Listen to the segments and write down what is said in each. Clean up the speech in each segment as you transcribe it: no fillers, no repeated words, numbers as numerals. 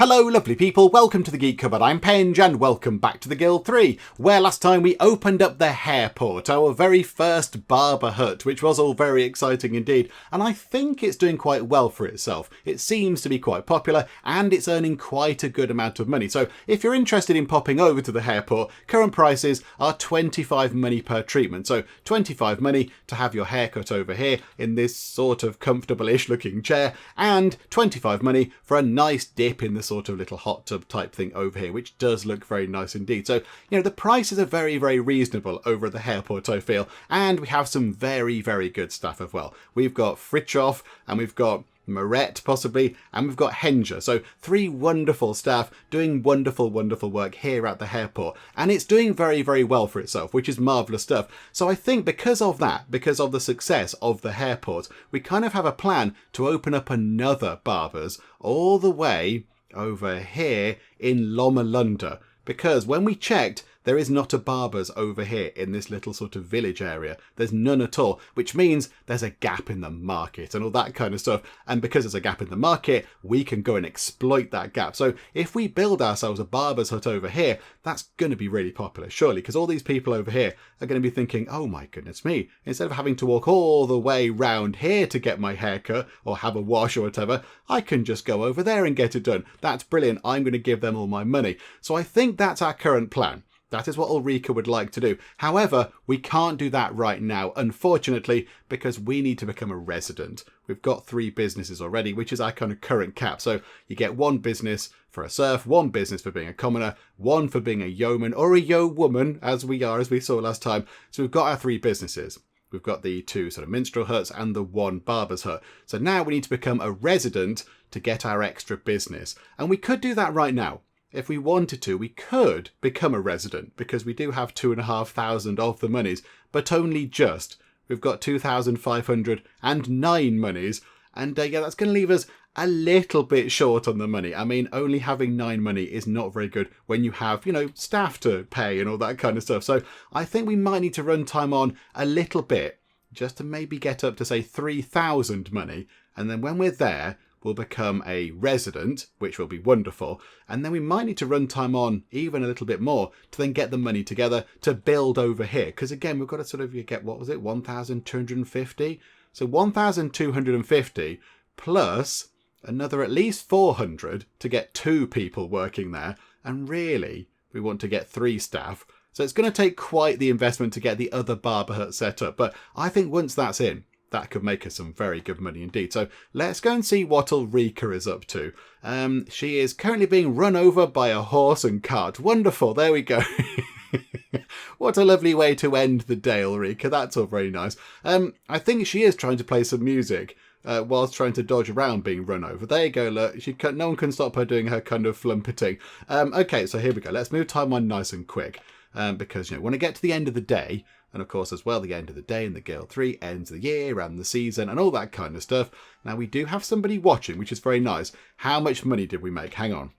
Hello lovely people, welcome to the Geek Cupboard, I'm Penge and welcome back to the Guild 3, where last time we opened up the Hairport, our very first barber hut, which was all very exciting indeed, and I think it's doing quite well for itself. It seems to be quite popular and it's earning quite a good amount of money, so if you're interested in popping over to the Hairport, current prices are 25 money per treatment, so 25 money to have your haircut over here in this sort of comfortable-ish looking chair, and 25 money for a nice dip in the sort of little hot tub type thing over here, which does look very nice indeed. So, the prices are very, very reasonable over at the Hairport, I feel, and we have some very, very good stuff as well. We've got Fritjof, and we've got Moret possibly, and we've got Henger. So 3 wonderful staff doing wonderful, wonderful work here at the Hairport, and it's doing very, very well for itself, which is marvellous stuff. So I think because of that, because of the success of the Hairport, we kind of have a plan to open up another Barbers all the way over here in Lomalunda, because when we checked, there is not a Barber's over here in this little sort of village area. There's none at all, which means there's a gap in the market and all that kind of stuff. And because there's a gap in the market, we can go and exploit that gap. So if we build ourselves a barber's hut over here, that's going to be really popular, surely, because all these people over here are going to be thinking, oh my goodness me, instead of having to walk all the way round here to get my haircut or have a wash or whatever, I can just go over there and get it done. That's brilliant. I'm going to give them all my money. So I think that's our current plan. That is what Ulrika would like to do. However, we can't do that right now, unfortunately, because we need to become a resident. We've got 3 businesses already, which is our kind of current cap. So you get 1 business for a serf, 1 business for being a commoner, 1 for being a yeoman or a yeowoman, as we saw last time. So we've got our 3 businesses. We've got the 2 sort of minstrel huts and the 1 barber's hut. So now we need to become a resident to get our extra business. And we could do that right now. If we wanted to, we could become a resident, because we do have 2,500 of the monies, but only just. We've got 2,509 monies, and that's going to leave us a little bit short on the money. I mean, only having 9 money is not very good when you have, staff to pay and all that kind of stuff. So I think we might need to run time on a little bit, just to maybe get up to, say, 3,000 money, and then when we're there, we'll become a resident, which will be wonderful. And then we might need to run time on even a little bit more to then get the money together to build over here. Because again, we've got to sort of get, 1,250? So 1,250 plus another at least 400 to get 2 people working there. And really, we want to get 3 staff. So it's going to take quite the investment to get the other barber hut set up. But I think once that's in, that could make us some very good money indeed. So let's go and see what Ulrika is up to. She is currently being run over by a horse and cart. Wonderful. There we go. What a lovely way to end the day, Ulrika. That's all very nice. I think she is trying to play some music whilst trying to dodge around being run over. There you go. Look, no one can stop her doing her kind of flumpeting. Okay, so here we go. Let's move time on nice and quick. Because, we want to get to the end of the day. And of course, as well, the end of the day in the Guild 3 ends the year and the season and all that kind of stuff. Now, we do have somebody watching, which is very nice. How much money did we make? Hang on.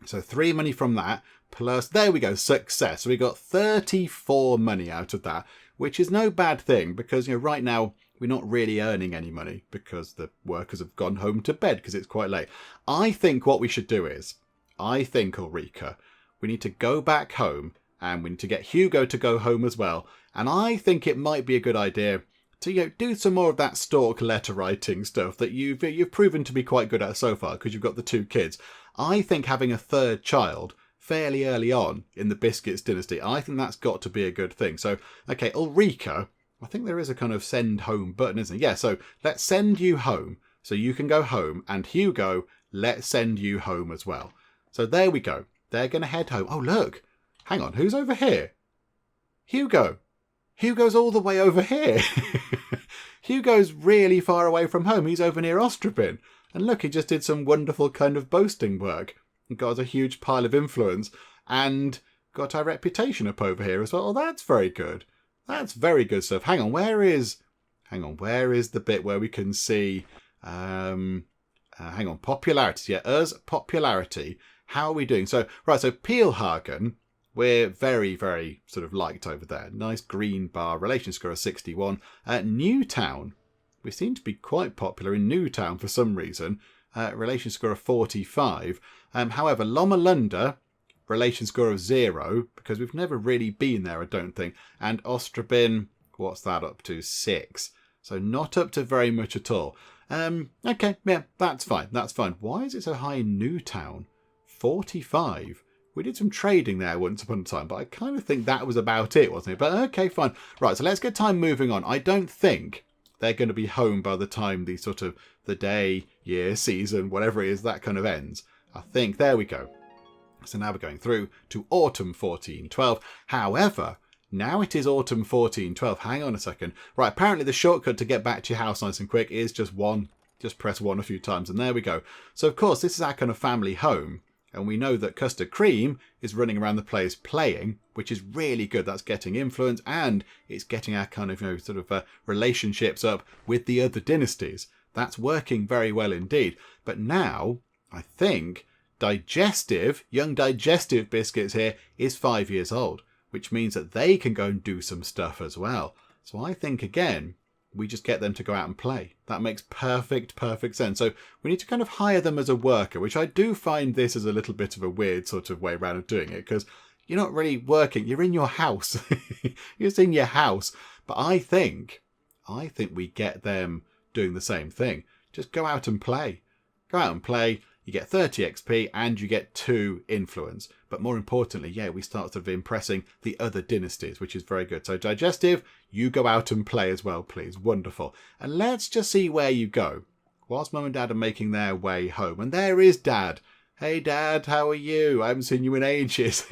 So 3 money from that, plus, there we go, success. So we got 34 money out of that, which is no bad thing because, right now, we're not really earning any money because the workers have gone home to bed because it's quite late. I think what we should do is, Ulrika, we need to go back home and we need to get Hugo to go home as well. And I think it might be a good idea to do some more of that stalk letter writing stuff that you've proven to be quite good at so far because you've got the 2 kids. I think having a 3rd child fairly early on in the Biscuits dynasty, I think that's got to be a good thing. So, okay, Ulrika, I think there is a kind of send home button, isn't it? Yeah, so let's send you home so you can go home. And Hugo, let's send you home as well. So there we go. They're going to head home. Oh, look. Hang on, who's over here? Hugo. Hugo's all the way over here. Hugo's really far away from home. He's over near Ostrobin. And look, he just did some wonderful kind of boasting work. And got a huge pile of influence. And got our reputation up over here as well. Oh, that's very good. That's very good stuff. Hang on, where is the bit where we can see... hang on, popularity. Yeah, us, popularity. How are we doing? So, right, so Peelhagen... We're very, very sort of liked over there. Nice green bar, relation score of 61. Newtown, we seem to be quite popular in Newtown for some reason. Relation score of 45. However, Lomalunda, relation score of 0, because we've never really been there, I don't think. And Ostrobin, what's that up to? 6. So not up to very much at all. Okay, yeah, that's fine. That's fine. Why is it so high in Newtown? 45. We did some trading there once upon a time, but I kind of think that was about it, wasn't it? But okay, fine. Right, so let's get time moving on. I don't think they're going to be home by the time the sort of the day, year, season, whatever it is, that kind of ends. I think, there we go. So now we're going through to autumn 1412. However, now it is autumn 1412. Hang on a second. Right, apparently the shortcut to get back to your house nice and quick is just 1. Just press 1 a few times and there we go. So of course, this is our kind of family home. And we know that Custard Cream is running around the place playing, which is really good. That's getting influence and it's getting our kind of, sort of relationships up with the other dynasties. That's working very well indeed. But now, I think, Digestive, young Digestive Biscuits here, is 5 years old, which means that they can go and do some stuff as well. So I think, again, we just get them to go out and play. That makes perfect sense. So we need to kind of hire them as a worker, which I do find this is a little bit of a weird sort of way around of doing it, because you're not really working. You're in your house. You're just in your house. But I think we get them doing the same thing. Just go out and play. Go out and play. You get 30 XP and you get 2 influence. But more importantly, yeah, we start sort of impressing the other dynasties, which is very good. So Digestive, you go out and play as well, please. Wonderful. And let's just see where you go whilst Mum and Dad are making their way home. And there is Dad. Hey, Dad, how are you? I haven't seen you in ages.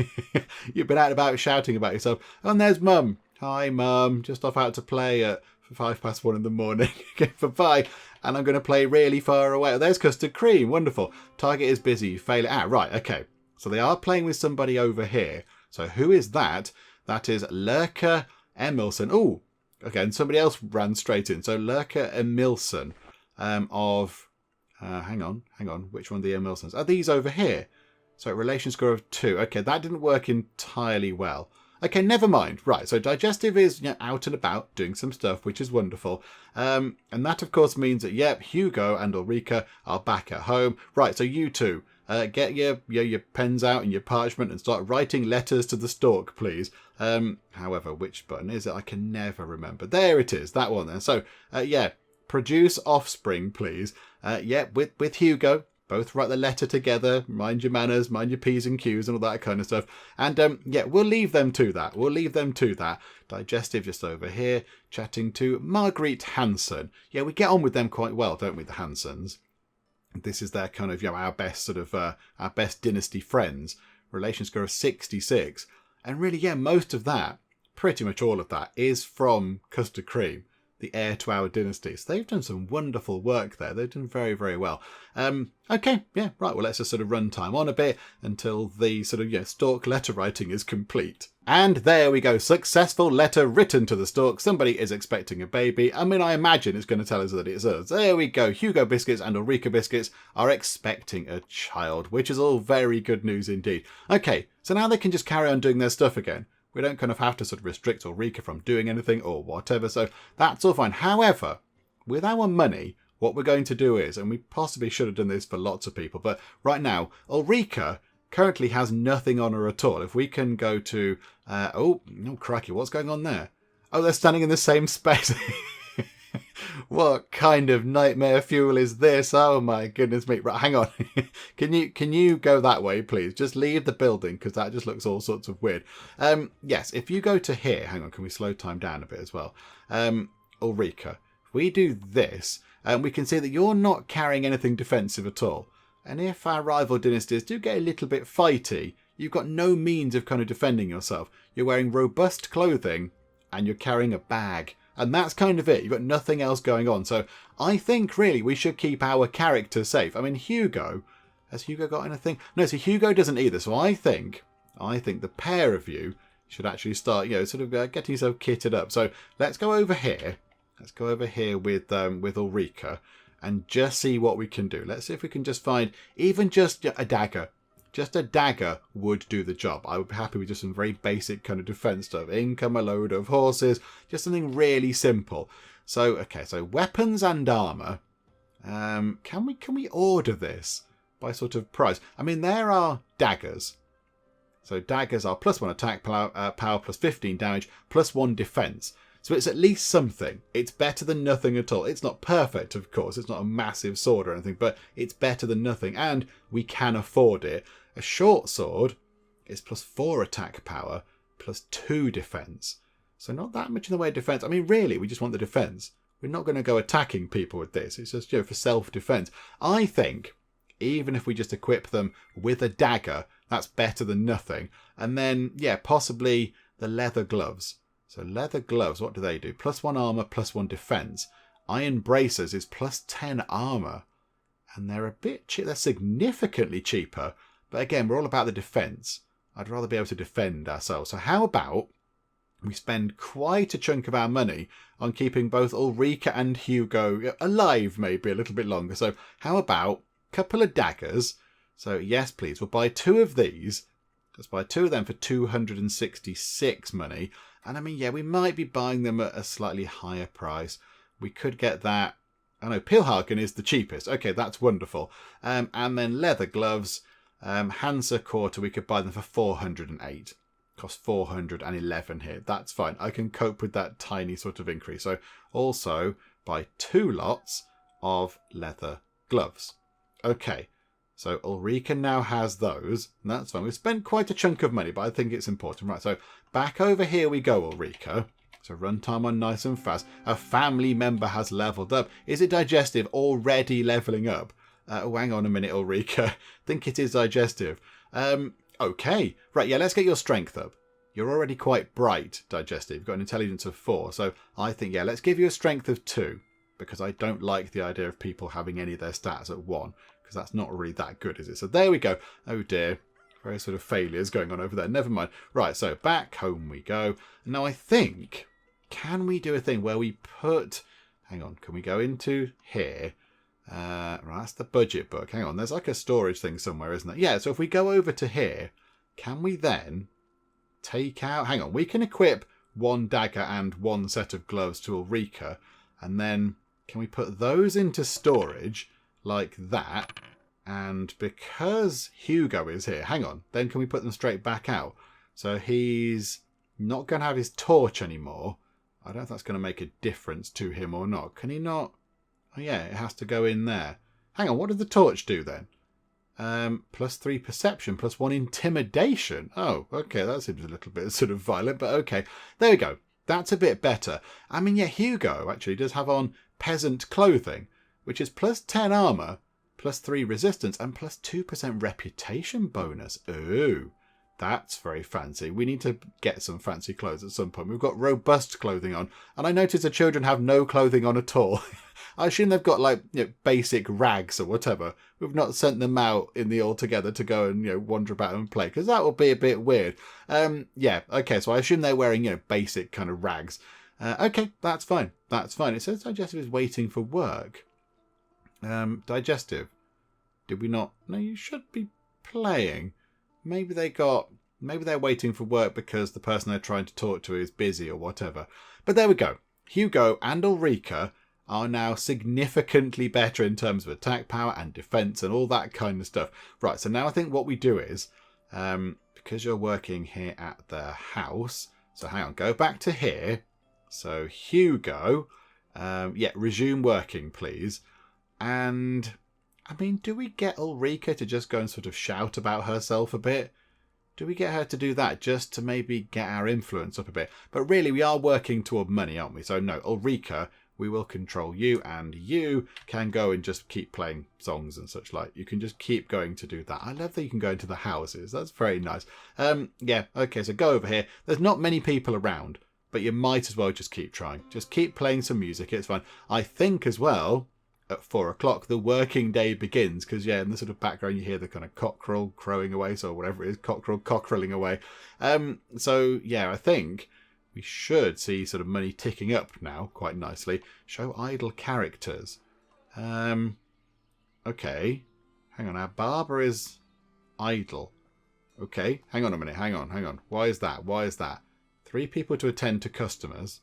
You've been out and about shouting about yourself. And there's Mum. Hi, Mum. Just off out to play at 1:05 in the morning. Okay, bye-bye. And I'm going to play really far away. Oh, there's Custard Cream. Wonderful. Target is busy. You fail it out. Right, okay. So they are playing with somebody over here. So who is that? That is Lurker Emilson. Oh, again, somebody else ran straight in. So Lurker Emilson of... hang on. Which one of the Emilsons? Are these over here? So relation score of 2. Okay, that didn't work entirely well. Okay, never mind. Right, so Digestive is out and about doing some stuff, which is wonderful. And that, of course, means that, yep, Hugo and Ulrika are back at home. Right, so you two, get your pens out and your parchment and start writing letters to the stork, please. However, which button is it? I can never remember. There it is, that one then. So, yeah, produce offspring, please. Yeah, with Hugo. Both write the letter together, mind your manners, mind your P's and Q's and all that kind of stuff. And yeah, we'll leave them to that. Digestive just over here, chatting to Marguerite Hansen. Yeah, we get on with them quite well, don't we, the Hansens? This is their kind of, our best sort of, our best dynasty friends. Relation score of 66. And really, yeah, most of that, pretty much all of that, is from Custard Cream, the heir to our dynasty. So they've done some wonderful work there. They've done very, very well. Okay, yeah, right. Well, let's just sort of run time on a bit until the sort of, stork letter writing is complete. And there we go. Successful letter written to the stork. Somebody is expecting a baby. I mean, I imagine it's going to tell us that it's us. There we go. Hugo Biscuits and Ulrika Biscuits are expecting a child, which is all very good news indeed. Okay, so now they can just carry on doing their stuff again. We don't kind of have to sort of restrict Ulrika from doing anything or whatever, so that's all fine. However, with our money, what we're going to do is, and we possibly should have done this for lots of people, but right now, Ulrika currently has nothing on her at all. If we can go to... oh, crikey, what's going on there? Oh, they're standing in the same space. What kind of nightmare fuel is this? Oh my goodness me. Right, hang on. Can you go that way, please? Just leave the building, because that just looks all sorts of weird. Yes, if you go to here, hang on, can we slow time down a bit as well? Ulrika, if we do this, we can see that you're not carrying anything defensive at all. And if our rival dynasties do get a little bit fighty, you've got no means of kind of defending yourself. You're wearing robust clothing and you're carrying a bag. And that's kind of it. You've got nothing else going on. So I think really we should keep our character safe. I mean, Hugo, has Hugo got anything? No, so Hugo doesn't either. So I think the pair of you should actually start, sort of getting yourself kitted up. So let's go over here. Let's go over here with Ulrika and just see what we can do. Let's see if we can just find even just a dagger. Just a dagger would do the job. I would be happy with just some very basic kind of defense stuff. In come a load of horses. Just something really simple. So, okay, so weapons and armor. Can we order this? by sort of price. I mean, there are daggers. So daggers are +1 attack power, plus 15 damage, +1 defense. So it's at least something. It's better than nothing at all. It's not perfect, of course. It's not a massive sword or anything, but it's better than nothing. And we can afford it. A short sword is +4 attack power, +2 defense. So not that much in the way of defense. I mean, really, we just want the defense. We're not going to go attacking people with this. It's just, for self-defense. I think, even if we just equip them with a dagger, that's better than nothing. And then, possibly the leather gloves. So leather gloves, what do they do? +1 armor, +1 defense. Iron bracers is +10 armor. And they're a bit cheap. They're significantly cheaper. But again, we're all about the defense. I'd rather be able to defend ourselves. So how about we spend quite a chunk of our money on keeping both Ulrika and Hugo alive, maybe a little bit longer. So how about a couple of daggers? So yes, please. We'll buy 2 of these. Let's buy 2 of them for 266 money. And I mean, we might be buying them at a slightly higher price. We could get that. I know Pilhagen is the cheapest. Okay, that's wonderful. And then leather gloves. Hansa Quarter, we could buy them for 408. Cost 411 here. That's fine. I can cope with that tiny sort of increase. So also buy 2 lots of leather gloves. Okay. So Ulrika now has those, and that's fine. We've spent quite a chunk of money, but I think it's important. Right, so back over here we go, Ulrika. So runtime on nice and fast. A family member has leveled up. Is it Digestive already leveling up? Oh, hang on a minute, Ulrika. I think it is Digestive. Okay. Right, let's get your strength up. You're already quite bright, Digestive. You've got an intelligence of 4. So I think, let's give you a strength of 2. Because I don't like the idea of people having any of their stats at 1. Because that's not really that good, is it? So there we go. Oh dear. Very sort of failures going on over there. Never mind. Right, so back home we go. Now I think, can we do a thing where we put... Hang on, can we go into here? Right, that's the budget book. Hang on, there's like a storage thing somewhere, isn't there? Yeah, so if we go over to here, can we then take out... Hang on, we can equip 1 dagger and 1 set of gloves to Ulrika. And then can we put those into storage... like that, and because Hugo is here, hang on, then can we put them straight back out? So he's not going to have his torch anymore. I don't know if that's going to make a difference to him or not. Can he not? Oh yeah, it has to go in there. Hang on, what did the torch do then? +3 perception, +1 intimidation. Oh, okay, that seems a little bit sort of violent, but okay. There we go. That's a bit better. I mean, Hugo actually does have on peasant clothing, which is +10 armor, +3 resistance, and +2% reputation bonus. Ooh, that's very fancy. We need to get some fancy clothes at some point. We've got robust clothing on, and I notice the children have no clothing on at all. I assume they've got basic rags or whatever. We've not sent them out in the all together to go and wander about and play, because that would be a bit weird. Okay, so I assume they're wearing basic kind of rags. Okay, that's fine. That's fine. It says Digestive is waiting for work. Digestive. Did we not? No, you should be playing. Maybe they're waiting for work because the person they're trying to talk to is busy or whatever. But there we go. Hugo and Ulrika are now significantly better in terms of attack power and defense and all that kind of stuff. Right, so now I think what we do is, because you're working here at the house, so hang on, go back to here. So Hugo, resume working, please. And, I mean, do we get Ulrika to just go and sort of shout about herself a bit? Do we get her to do that just to maybe get our influence up a bit? But really, we are working toward money, aren't we? So no, Ulrika, we will control you, and you can go and just keep playing songs and such like. You can just keep going to do that. I love that you can go into the houses. That's very nice. Okay, so go over here. There's not many people around, but you might as well just keep trying. Just keep playing some music. It's fine. I think as well, at 4 o'clock, the working day begins, because in the sort of background you hear the kind of cockerel crowing away, so whatever it is, cockerelling away. I think we should see sort of money ticking up now quite nicely. Show idle characters. Okay, hang on, our barber is idle. Okay, hang on a minute, hang on. Why is that? 3 people to attend to customers.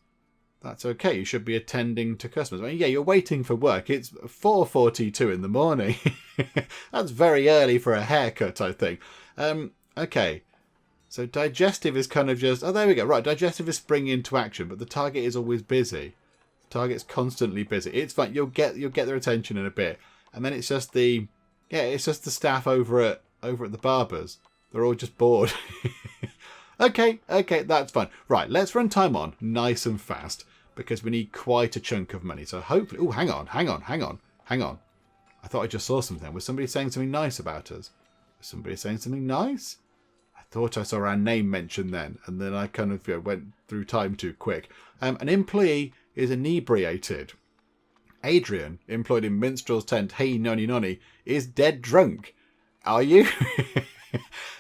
That's okay. You should be attending to customers. I mean, yeah, you're waiting for work. It's 4:42 in the morning. That's very early for a haircut, I think. Okay. So Digestive is kind of just... Oh, there we go. Right, Digestive is springing into action, but the target is always busy. The target's constantly busy. It's fine. You'll get their attention in a bit. And then it's just the... Yeah, it's just the staff over at the barbers. They're all just bored. Okay, that's fine. Right, let's run time on nice and fast because we need quite a chunk of money. So hopefully... Oh, hang on. I thought I just saw something. Was somebody saying something nice about us? Was somebody saying something nice? I thought I saw our name mentioned then, and then I kind of went through time too quick. An employee is inebriated. Adrian, employed in Minstrel's tent, hey nonny nonny, is dead drunk. Are you?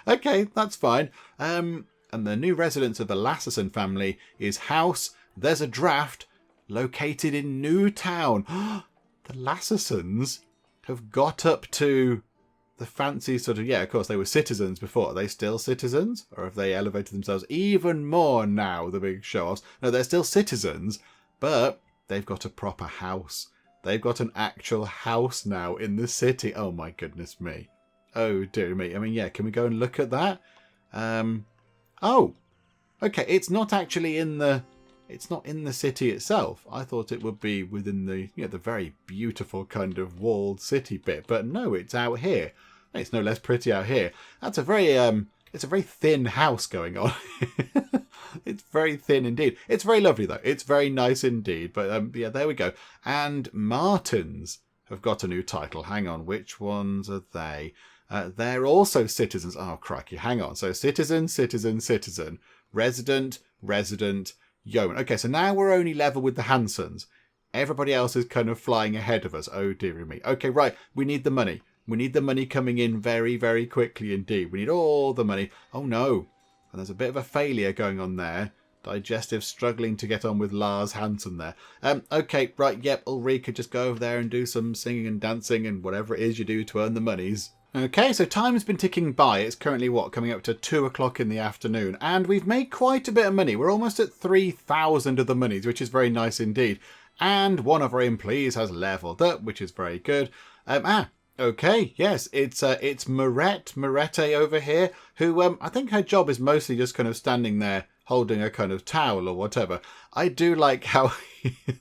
Okay, that's fine. And the new residence of the Lasserson family is House There's a Draft, located in Newtown. The Lassersons have got up to the fancy sort of... Yeah, of course, they were citizens before. Are they still citizens? Or have they elevated themselves even more now, the big show-offs? No, they're still citizens, but they've got a proper house. They've got an actual house now in the city. Oh, my goodness me. Oh, dear me. I mean, yeah, can we go and look at that? Oh, okay. It's not actually in the... It's not in the city itself. I thought it would be within the, the very beautiful kind of walled city bit, but no, it's out here. It's no less pretty out here. That's a very, it's a very thin house going on. It's very thin indeed. It's very lovely though. It's very nice indeed. But yeah, there we go. And Martins have got a new title. Hang on, which ones are they? They're also citizens. Oh crikey, hang on. So citizen, resident, yeoman. Okay, so now we're only level with the Hansons. Everybody else is kind of flying ahead of us. Oh, dearie me. Okay, right. We need the money. We need the money coming in very, very quickly indeed. We need all the money. Oh, no. And there's a bit of a failure going on there. Digestive struggling to get on with Lars Hansen there. Okay, right. Yep, Ulrika, just go over there and do some singing and dancing and whatever it is you do to earn the monies. Okay, so time's been ticking by. It's currently, coming up to 2 o'clock in the afternoon. And we've made quite a bit of money. We're almost at 3,000 of the monies, which is very nice indeed. And one of our employees has leveled up, which is very good. Okay, yes, it's Morette over here, who I think her job is mostly just kind of standing there holding a kind of towel or whatever. I do like how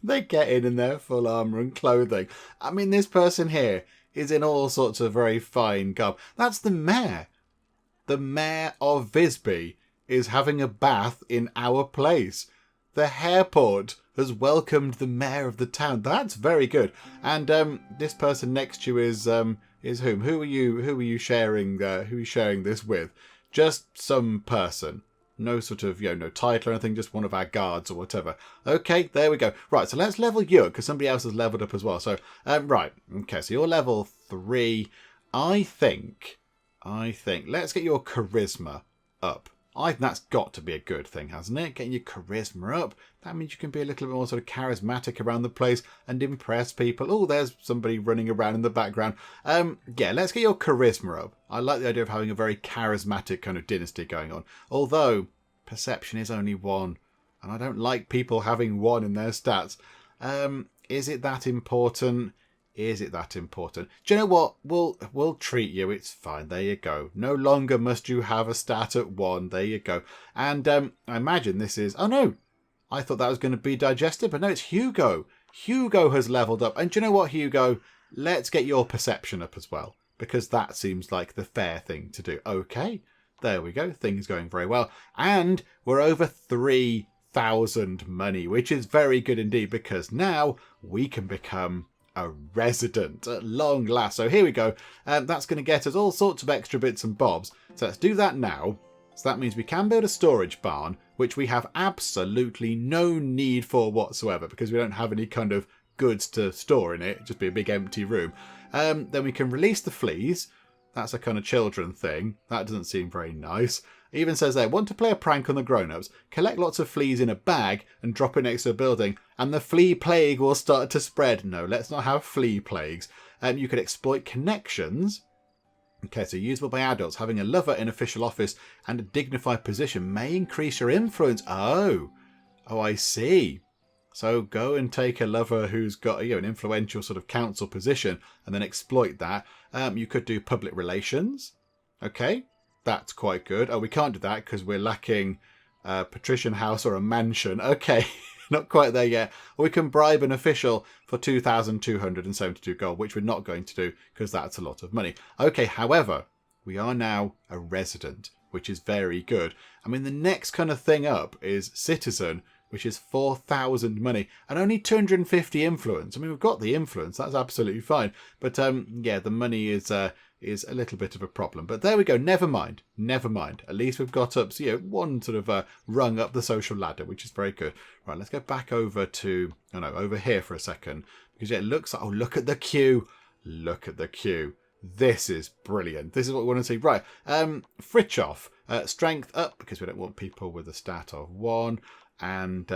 they get in their full armour and clothing. I mean, this person here is in all sorts of very fine garb. That's the mayor. The Mayor of Visby is having a bath in our place. The Hairport has welcomed the mayor of the town. That's very good. And this person next to you is whom? Who are you sharing? Who are you sharing this with? Just some person. No sort of, no title or anything, just one of our guards or whatever. Okay, there we go. Right, so let's level you up because somebody else has leveled up as well. So, right. Okay, so you're level 3. I think, let's get your charisma up. I think that's got to be a good thing, hasn't it? Getting your charisma up. That means you can be a little bit more sort of charismatic around the place and impress people. Oh, there's somebody running around in the background. Yeah, let's get your charisma up. I like the idea of having a very charismatic kind of dynasty going on. Although, perception is only 1. And I don't like people having 1 in their stats. Is it that important? Is it that important? Do you know what? We'll treat you. It's fine. There you go. No longer must you have a stat at 1. There you go. And I imagine this is... Oh, no. I thought that was going to be Digestive, but no, it's Hugo. Hugo has leveled up. And do you know what, Hugo? Let's get your perception up as well, because that seems like the fair thing to do. Okay. There we go. Things going very well. And we're over 3,000 money, which is very good indeed, because now we can become a resident at long last. So here we go. That's going to get us all sorts of extra bits and bobs. So let's do that now. So that means we can build a storage barn, which we have absolutely no need for whatsoever because we don't have any kind of goods to store in it. It'd just be a big empty room. Then we can release the fleas. That's a kind of children thing. That doesn't seem very nice. It even says there, want to play a prank on the grown-ups? Collect lots of fleas in a bag and drop it next to a building, and the flea plague will start to spread. No, let's not have flea plagues. You could exploit connections. Okay, so usable by adults. Having a lover in official office and a dignified position may increase your influence. Oh, I see. So go and take a lover who's got an influential sort of council position and then exploit that. You could do public relations. Okay, that's quite good. Oh, we can't do that because we're lacking a patrician house or a mansion. Okay, not quite there yet. Or we can bribe an official for 2,272 gold, which we're not going to do because that's a lot of money. Okay, however, we are now a resident, which is very good. I mean, the next kind of thing up is citizen, which is 4,000 money and only 250 influence. I mean, we've got the influence. That's absolutely fine. But yeah, the money is a little bit of a problem. But there we go. Never mind. Never mind. At least we've got up, one sort of rung up the social ladder, which is very good. Right, let's go back over to, over here for a second. Because it looks like, oh, look at the queue. Look at the queue. This is brilliant. This is what we want to see. Right. Fritjof. Strength up, because we don't want people with a stat of 1. And,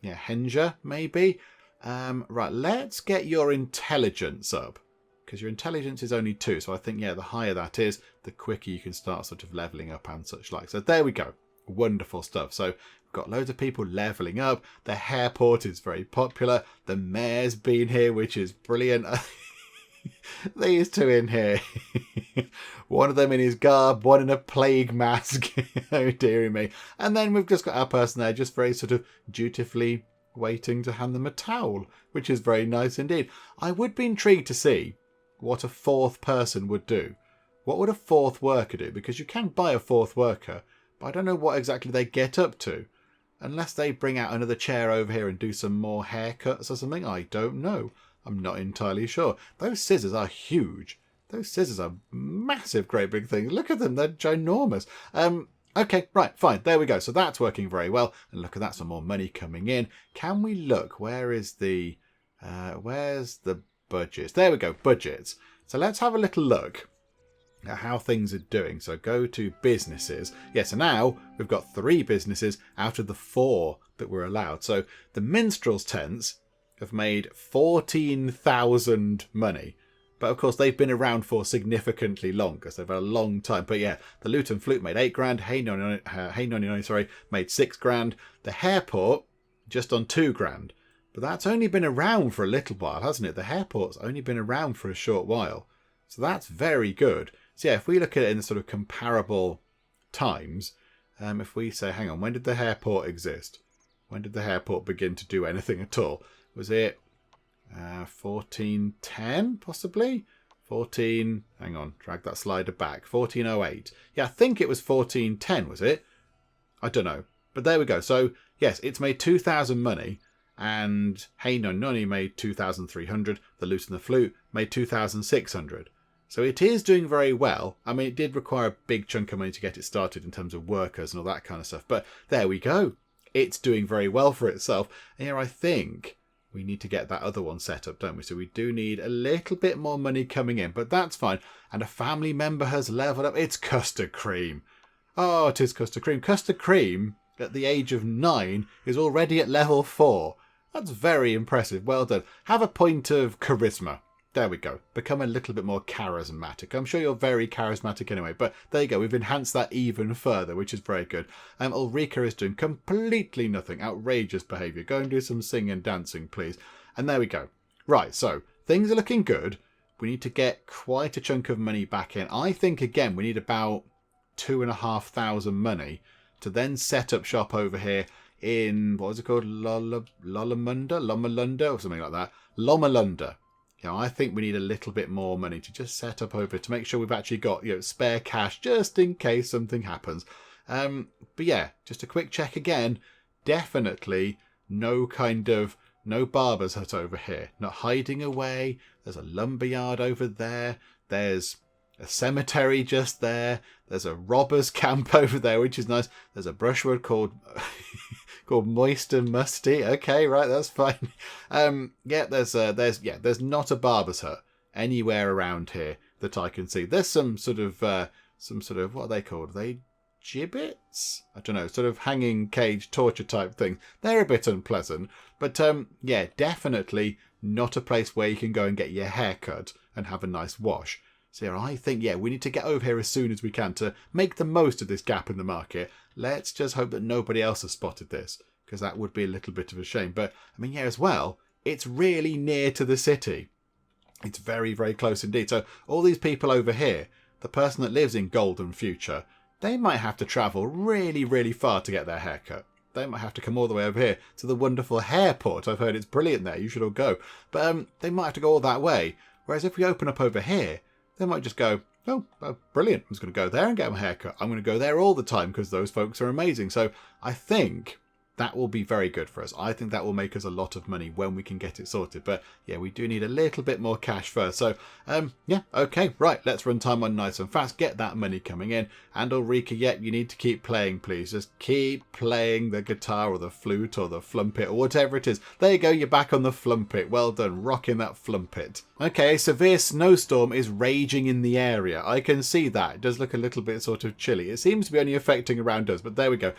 Henja, maybe. Right, let's get your intelligence up. Because your intelligence is only 2. So I think, the higher that is, the quicker you can start sort of levelling up and such like. So there we go. Wonderful stuff. So we've got loads of people levelling up. The hairport is very popular. The mayor's been here, which is brilliant. These two in here. One of them in his garb, one in a plague mask. Oh, dearie me. And then we've just got our person there just very sort of dutifully waiting to hand them a towel, which is very nice indeed. I would be intrigued to see what a 4th person would do. What would a 4th worker do? Because you can buy a 4th worker, but I don't know what exactly they get up to. Unless they bring out another chair over here and do some more haircuts or something, I don't know. I'm not entirely sure. Those scissors are huge. Those scissors are massive, great big things. Look at them. They're ginormous. Okay, right, fine. There we go. So that's working very well. And look at that, some more money coming in. Can we look? Where's the budgets? There we go, budgets. So let's have a little look at how things are doing. So go to businesses. Yeah, so now we've got 3 businesses out of the 4 that were allowed. So the minstrels' tents have made 14,000 money. But of course, they've been around for significantly longer. So they've had a long time. But yeah, the lute and flute made 8 grand. Hey Nonny, made 6 grand. The hairport, just on 2 grand. But that's only been around for a little while, hasn't it? The hairport's only been around for a short while. So that's very good. So yeah, if we look at it in sort of comparable times, if we say, hang on, when did the hairport exist? When did the hairport begin to do anything at all? Was it 1410, possibly? 14, hang on, drag that slider back. 1408. Yeah, I think it was 1410, was it? I don't know. But there we go. So, yes, it's made 2,000 money. And Hey Nonny made 2,300. The lute and the flute made 2,600. So it is doing very well. I mean, it did require a big chunk of money to get it started in terms of workers and all that kind of stuff. But there we go. It's doing very well for itself. And here I think we need to get that other one set up, don't we? So we do need a little bit more money coming in, but that's fine. And a family member has leveled up. It's Custard Cream. Oh, it is Custard Cream. Custard Cream, at the age of 9, is already at level 4. That's very impressive. Well done. Have a point of charisma. There we go. Become a little bit more charismatic. I'm sure you're very charismatic anyway, but there you go. We've enhanced that even further, which is very good. Ulrika is doing completely nothing. Outrageous behaviour. Go and do some singing and dancing, please. And there we go. Right, so things are looking good. We need to get quite a chunk of money back in. I think, again, we need about 2,500 money to then set up shop over here in, what was it called? Lomalunda or something like that. Lomalunda. I think we need a little bit more money to just set up over to make sure we've actually got spare cash just in case something happens. But yeah, just a quick check again. Definitely no barber's hut over here. Not hiding away. There's a lumberyard over there. There's a cemetery just there. There's a robber's camp over there, which is nice. There's a brushwood called Moist and Musty. Okay, right, that's fine. There's not a barber's hut anywhere around here that I can see. There's some sort of what are they called? Are they gibbets? I don't know, sort of hanging cage torture type thing. They're a bit unpleasant, but definitely not a place where you can go and get your hair cut and have a nice wash. So I think, we need to get over here as soon as we can to make the most of this gap in the market. Let's just hope that nobody else has spotted this, because that would be a little bit of a shame. But, I mean, yeah, as well, it's really near to the city. It's very, very close indeed. So all these people over here, the person that lives in Golden Future, they might have to travel really, really far to get their hair cut. They might have to come all the way over here to the wonderful hairport. I've heard it's brilliant there. You should all go. But they might have to go all that way. Whereas if we open up over here, they might just go, oh, brilliant. I'm just going to go there and get my hair cut. I'm going to go there all the time because those folks are amazing. So I think that will be very good for us. I think that will make us a lot of money when we can get it sorted. But yeah, we do need a little bit more cash first. So yeah, okay, right. Let's run time on nice and fast. Get that money coming in. And Ulrika, yeah, you need to keep playing, please. Just keep playing the guitar or the flute or the flumpet or whatever it is. There you go. You're back on the flumpet. Well done. Rocking that flumpet. Okay, a severe snowstorm is raging in the area. I can see that. It does look a little bit sort of chilly. It seems to be only affecting around us, but there we go.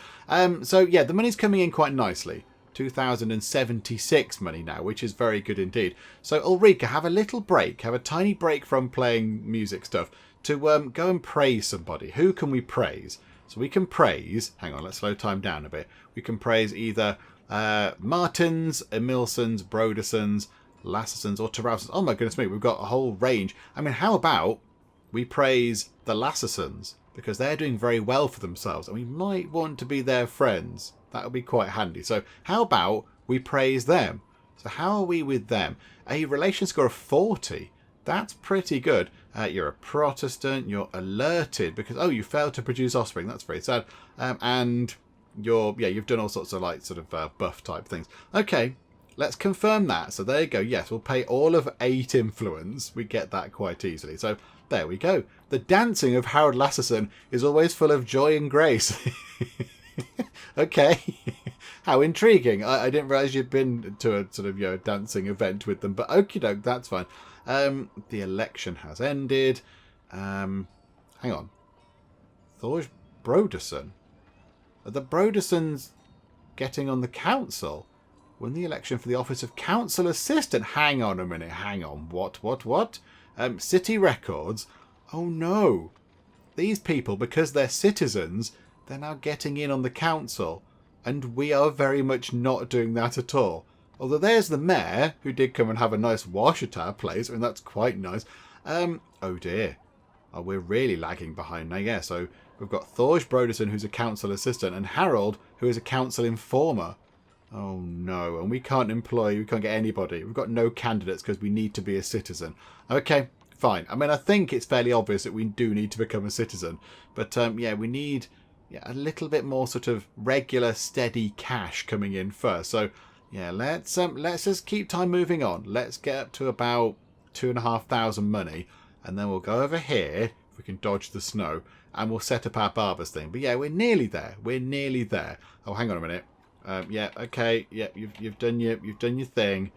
So yeah, the money's coming in quite nicely. 2,076 money now, which is very good indeed. So Ulrika, have a little break, have a tiny break from playing music stuff to go and praise somebody. Who can we praise? So we can praise, hang on, let's slow time down a bit. We can praise either Martins, Emilsons, Brodersons, Lassersons or Terrelsons. Oh my goodness me, we've got a whole range. I mean, how about we praise the Lassersons? Because they're doing very well for themselves and we might want to be their friends. That would be quite handy. So how about we praise them? So how are we with them? A relation score of 40. That's pretty good. You're a Protestant. You're alerted because, oh, you failed to produce offspring. That's very sad. And you've done all sorts of like sort of buff type things. Okay. Let's confirm that. So there you go. Yes, we'll pay all of 8 influence. We get that quite easily. So there we go. The dancing of Harold Lasserson is always full of joy and grace. Okay. How intriguing. I didn't realise you'd been to a sort of dancing event with them. But okie doke, that's fine. The election has ended. Hang on. Thor's Broderson. Are the Brodersons getting on the council? Won the election for the office of council assistant. Hang on a minute. Hang on. What? City records. Oh no. These people, because they're citizens, they're now getting in on the council. And we are very much not doing that at all. Although there's the mayor, who did come and have a nice wash at our place. I mean, that's quite nice. Oh dear. Oh, we're really lagging behind now. Yeah, so we've got Thorge Broderson, who's a council assistant, and Harold, who is a council informer. Oh no, and we can't get anybody. We've got no candidates because we need to be a citizen. Okay, fine. I mean, I think it's fairly obvious that we do need to become a citizen. But yeah, we need a little bit more sort of regular, steady cash coming in first. So yeah, let's just keep time moving on. Let's get up to about 2,500 money, and then we'll go over here if we can dodge the snow, and we'll set up our barber's thing. But yeah, we're nearly there. We're nearly there. Oh, hang on a minute. Yeah, okay, yeah, you've done your thing.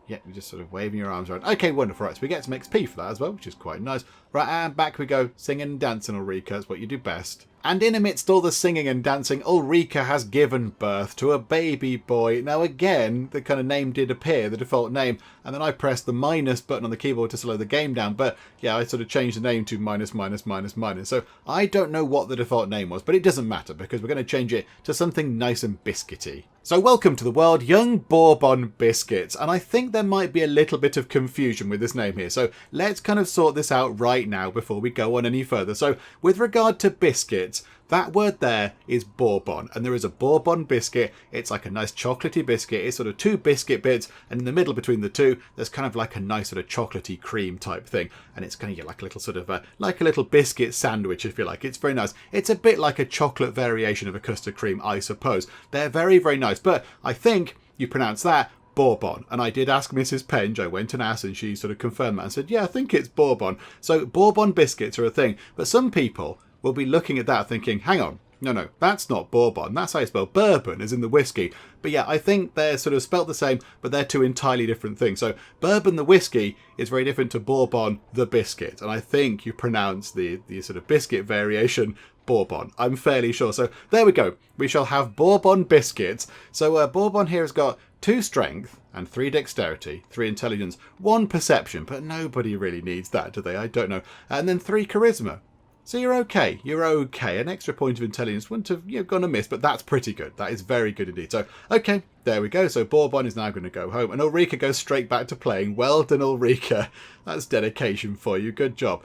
Yeah, you're just sort of waving your arms around. Okay, wonderful. Right, so we get some XP for that as well, which is quite nice. Right, and back we go, singing and dancing, Ulrika. That's what you do best. And in amidst all the singing and dancing, Ulrika has given birth to a baby boy. Now again, the kind of name did appear, the default name, and then I pressed the minus button on the keyboard to slow the game down. But yeah, I sort of changed the name to minus, minus, minus, minus. So I don't know what the default name was, but it doesn't matter because we're going to change it to something nice and biscuity. So welcome to the world, Young Bourbon Biscuits. And I think there might be a little bit of confusion with this name here. So let's kind of sort this out right now before we go on any further. So with regard to biscuits, that word there is bourbon, and there is a bourbon biscuit. It's like a nice chocolatey biscuit. It's sort of 2 biscuit bits, and in the middle between the 2, there's kind of like a nice sort of chocolatey cream type thing, and it's going to get like a little sort of like a little biscuit sandwich, if you like. It's very nice. It's a bit like a chocolate variation of a custard cream, I suppose. They're very, very nice, but I think you pronounce that Bourbon. And I did ask Mrs. Penge. I went and asked, and she sort of confirmed that and said, yeah, I think it's Bourbon. So Bourbon biscuits are a thing, but some people will be looking at that thinking, hang on, no, that's not Bourbon. That's how you spell bourbon, as in the whiskey. But yeah, I think they're sort of spelt the same, but they're 2 entirely different things. So bourbon, the whiskey, is very different to Bourbon, the biscuit. And I think you pronounce the sort of biscuit variation Bourbon. I'm fairly sure. So there we go. We shall have Bourbon biscuits. So Bourbon here has got 2 strength and 3 dexterity, 3 intelligence, 1 perception, but nobody really needs that, do they? I don't know. And then 3 charisma. So you're okay. You're okay. An extra point of intelligence wouldn't have gone amiss, but that's pretty good. That is very good indeed. So, okay, there we go. So Bourbon is now going to go home. And Ulrika goes straight back to playing. Well done, Ulrika. That's dedication for you. Good job.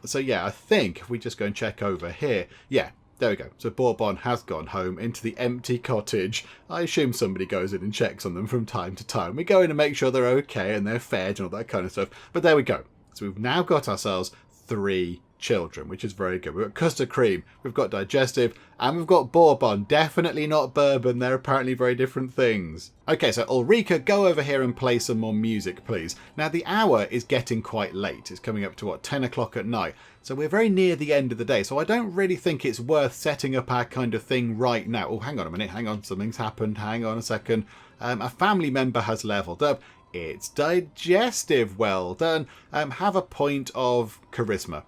So, yeah, I think if we just go and check over here. Yeah, there we go. So Bourbon has gone home into the empty cottage. I assume somebody goes in and checks on them from time to time. We go in and make sure they're okay and they're fed and all that kind of stuff. But there we go. So we've now got ourselves 3 children, which is very good. We've got custard cream, we've got digestive, and we've got bourbon. Definitely not bourbon. They're apparently very different things. Okay, so Ulrika, go over here and play some more music, please. Now, the hour is getting quite late. It's coming up to, what, 10 o'clock at night. So we're very near the end of the day. So I don't really think it's worth setting up our kind of thing right now. Oh, hang on a minute. Hang on. Something's happened. Hang on a second. A family member has leveled up. It's digestive. Well done. Have a point of charisma.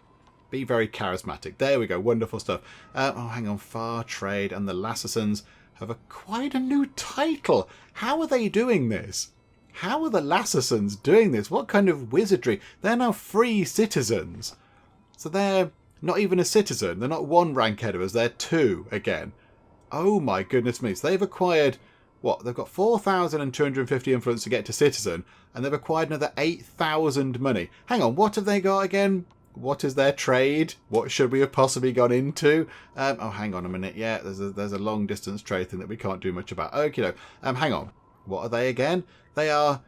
Be very charismatic. There we go. Wonderful stuff. Oh, hang on. Far Trade and the Lassasons have acquired a new title. How are they doing this? How are the Lassasons doing this? What kind of wizardry? They're now free citizens. So they're not even a citizen. They're not 1 rank ahead of us. They're 2 again. Oh my goodness me. So they've acquired, what? They've got 4,250 influence to get to citizen. And they've acquired another 8,000 money. Hang on. What have they got again? What is their trade? What should we have possibly gone into? Oh, hang on a minute. Yeah, there's a long distance trade thing that we can't do much about. Okay, no. Hang on. What are they again? They are,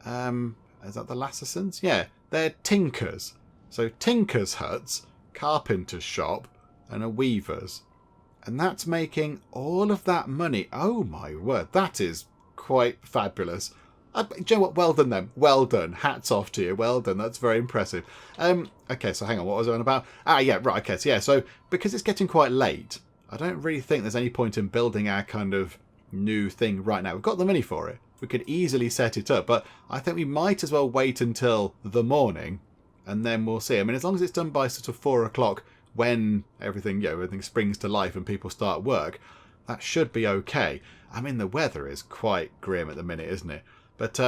is that the Lassasons? Yeah, they're tinkers. So tinkers' huts, carpenter's shop, and a weaver's. And that's making all of that money. Oh my word, that is quite fabulous. Do you know what? Well done then. Well done. Hats off to you. Well done. That's very impressive. Okay, so hang on. What was I on about? Yeah, right. Okay, so yeah. So because it's getting quite late, I don't really think there's any point in building our kind of new thing right now. We've got the money for it. We could easily set it up, but I think we might as well wait until the morning, and then we'll see. I mean, as long as it's done by sort of 4 o'clock, when everything, everything springs to life and people start work, that should be okay. I mean, the weather is quite grim at the minute, isn't it? But,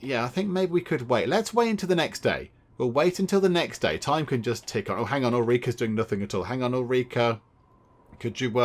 yeah, I think maybe we could wait. Let's wait until the next day. We'll wait until the next day. Time can just tick on. Oh, hang on. Ulrika's doing nothing at all. Hang on, Ulrika. Could you, do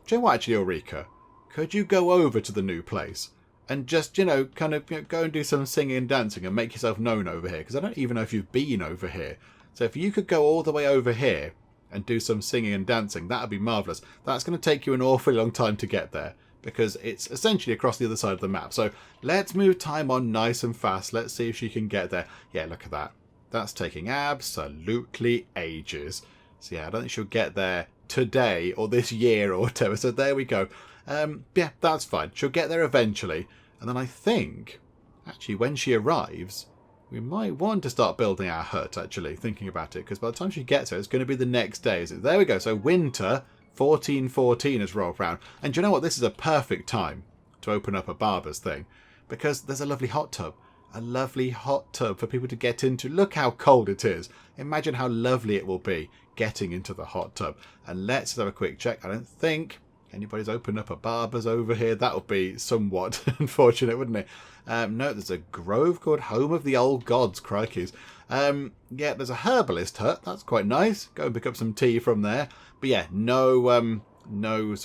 you know what, actually, Ulrika? Could you go over to the new place and just, kind of go and do some singing and dancing and make yourself known over here? Because I don't even know if you've been over here. So if you could go all the way over here and do some singing and dancing, that would be marvellous. That's going to take you an awfully long time to get there, because it's essentially across the other side of the map. So let's move time on nice and fast. Let's see if she can get there. Yeah, look at that. That's taking absolutely ages. So yeah, I don't think she'll get there today or this year or whatever. So there we go. Yeah, that's fine. She'll get there eventually. And then I think, actually, when she arrives, we might want to start building our hut, actually, thinking about it. Because by the time she gets there, it's going to be the next day. So there we go. So winter 1414 has rolled round. And do you know what? This is a perfect time to open up a barber's thing, because there's a lovely hot tub. A lovely hot tub for people to get into. Look how cold it is. Imagine how lovely it will be getting into the hot tub. And let's have a quick check. I don't think anybody's opened up a barber's over here. That would be somewhat unfortunate, wouldn't it? No, there's a grove called Home of the Old Gods. Crikeys. Yeah, there's a herbalist hut. That's quite nice. Go and pick up some tea from there. But yeah, no barber's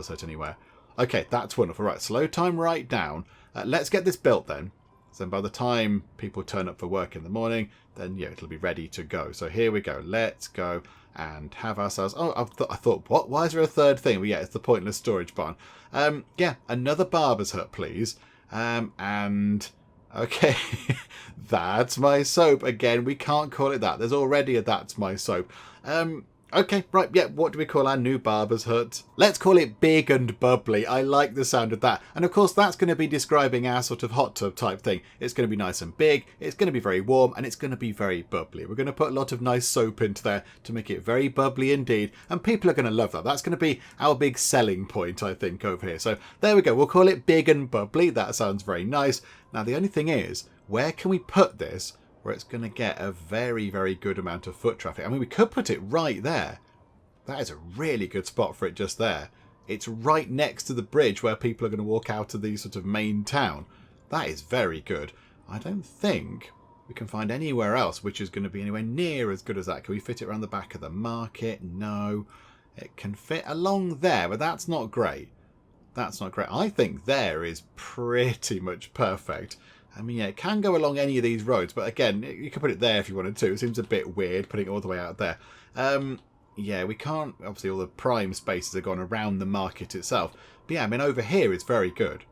hut anywhere. Okay, that's wonderful. Right, slow time right down. Let's get this built then. So by the time people turn up for work in the morning, then yeah, it'll be ready to go. So here we go. Let's go and have ourselves. Oh, I thought, what? Why is there a third thing? Well, yeah, it's the pointless storage barn. Yeah, another barber's hut, please. And okay, that's my soap again. We can't call it that. There's already a that's my soap. Okay, right, yeah, what do we call our new barber's hut? Let's call it Big and Bubbly. I like the sound of that. And of course, that's going to be describing our sort of hot tub type thing. It's going to be nice and big, it's going to be very warm, and it's going to be very bubbly. We're going to put a lot of nice soap into there to make it very bubbly indeed. And people are going to love that. That's going to be our big selling point, I think, over here. So there we go. We'll call it Big and Bubbly. That sounds very nice. Now, the only thing is, where can we put this where it's going to get a very, very good amount of foot traffic? I mean, we could put it right there. That is a really good spot for it just there. It's right next to the bridge where people are going to walk out of the sort of main town. That is very good. I don't think we can find anywhere else which is going to be anywhere near as good as that. Can we fit it around the back of the market? No. It can fit along there, but that's not great. That's not great. I think there is pretty much perfect. I mean, yeah, it can go along any of these roads, but again, you could put it there if you wanted to. It seems a bit weird putting it all the way out there. Yeah, we can't... Obviously, all the prime spaces are gone around the market itself. But yeah, I mean, over here is very good.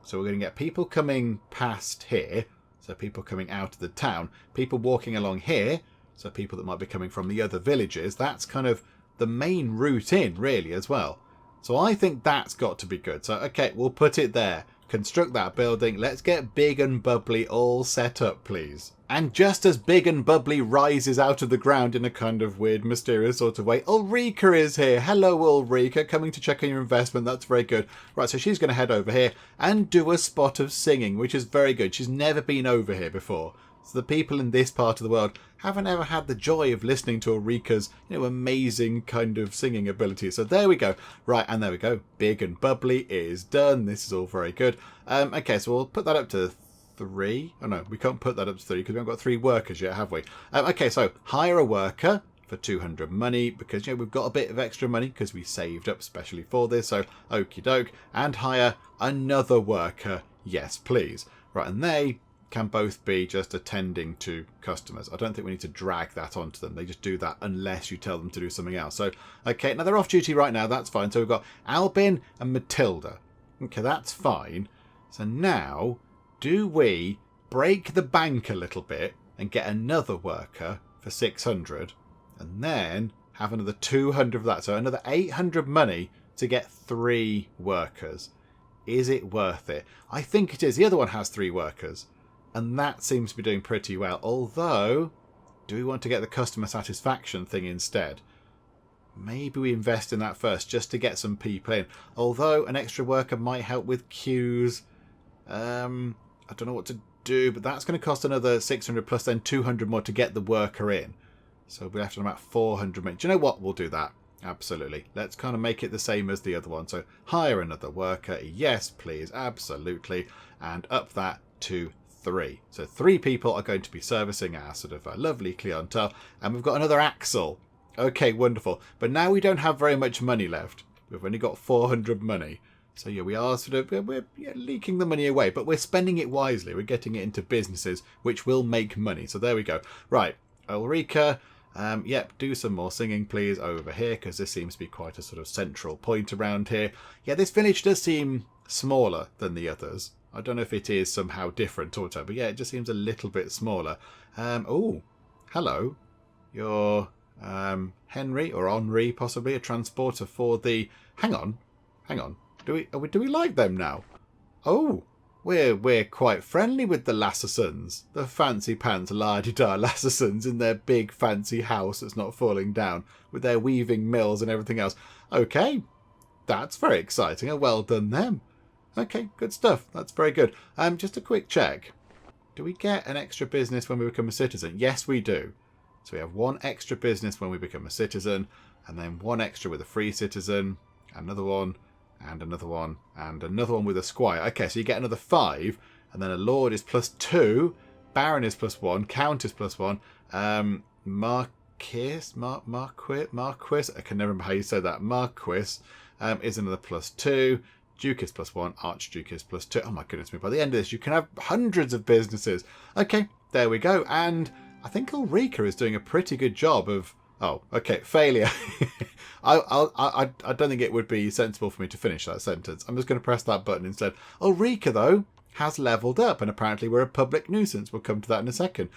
So we're going to get people coming past here. So people coming out of the town. People walking along here. So people that might be coming from the other villages. That's kind of the main route in, really, as well. So I think that's got to be good. So, okay, we'll put it there. Construct that building. Let's get Big and Bubbly all set up, please. And just as Big and Bubbly rises out of the ground in a kind of weird, mysterious sort of way, Ulrika is here. Hello, Ulrika. Coming to check on your investment. That's very good. Right, so she's going to head over here and do a spot of singing, which is very good. She's never been over here before. So the people in this part of the world haven't ever had the joy of listening to Ulrika's, amazing kind of singing ability. So there we go. Right, and there we go. Big and Bubbly is done. This is all very good. Okay, so we'll put that up to 3. Oh no, we can't put that up to 3 because we haven't got 3 workers yet, have we? Okay, so hire a worker for 200 money because, we've got a bit of extra money because we saved up specially for this. So, okie doke. And hire another worker. Yes, please. Right, and they can both be just attending to customers. I don't think we need to drag that onto them. They just do that unless you tell them to do something else. So, okay, now they're off duty right now. That's fine. So we've got Albin and Matilda. Okay, that's fine. So now, do we break the bank a little bit and get another worker for 600 and then have another 200 of that? So another 800 money to get 3 workers. Is it worth it? I think it is. The other one has 3 workers. And that seems to be doing pretty well. Although, do we want to get the customer satisfaction thing instead? Maybe we invest in that first just to get some people in. Although an extra worker might help with queues. I don't know what to do, but that's going to cost another 600 plus then 200 more to get the worker in. So we'll have to about 400 minutes. Do you know what? We'll do that. Absolutely. Let's kind of make it the same as the other one. So hire another worker. Yes, please. Absolutely. And up that to 3. So 3 people are going to be servicing our sort of lovely clientele. And we've got another Axel. Okay, wonderful. But now we don't have very much money left. We've only got 400 money. So yeah, we are sort of we're leaking the money away, but we're spending it wisely. We're getting it into businesses which will make money. So there we go. Right, Ulrika. Yep, do some more singing, please, over here, because this seems to be quite a sort of central point around here. Yeah, this village does seem smaller than the others. I don't know if it is somehow different or whatever, but yeah, it just seems a little bit smaller. Oh, hello. You're Henry or Henri, possibly a transporter for the. Hang on. Do we like them now? Oh, we're quite friendly with the Lassersons, the fancy pants la-di-da Lassersons in their big fancy house that's not falling down with their weaving mills and everything else. Okay, that's very exciting. Well done them. Okay, good stuff. That's very good. Just a quick check. Do we get an extra business when we become a citizen? Yes, we do. So we have 1 extra business when we become a citizen, and then 1 extra with a free citizen, another one, and another one, and another one with a squire. Okay, so you get another 5, and then a lord is +2, baron is +1, count is +1, marquis, I can never remember how you say that, marquis is another +2, duke is +1, archduke is +2. Oh my goodness me, by the end of this you can have hundreds of businesses. Okay, there we go, and I think Ulrika is doing a pretty good job of... Oh, okay, failure. I don't think it would be sensible for me to finish that sentence. I'm just going to press that button instead. Ulrika, though, has leveled up, and apparently we're a public nuisance. We'll come to that in a second.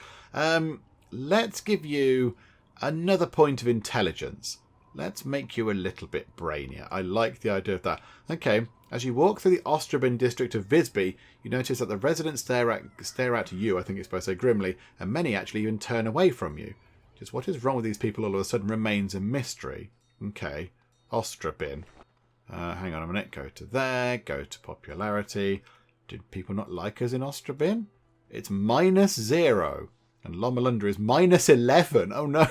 Let's give you another point of intelligence. Let's make you a little bit brainier. I like the idea of that. Okay, as you walk through the Ostrobin district of Visby, you notice that the residents stare at you, I think it's supposed to say grimly, and many actually even turn away from you. Just what is wrong with these people all of a sudden remains a mystery. Okay, Ostrobin. Hang on a minute, go to there, go to popularity. Did people not like us in Ostrobin? It's -0, and Lommelunda is -11. Oh no.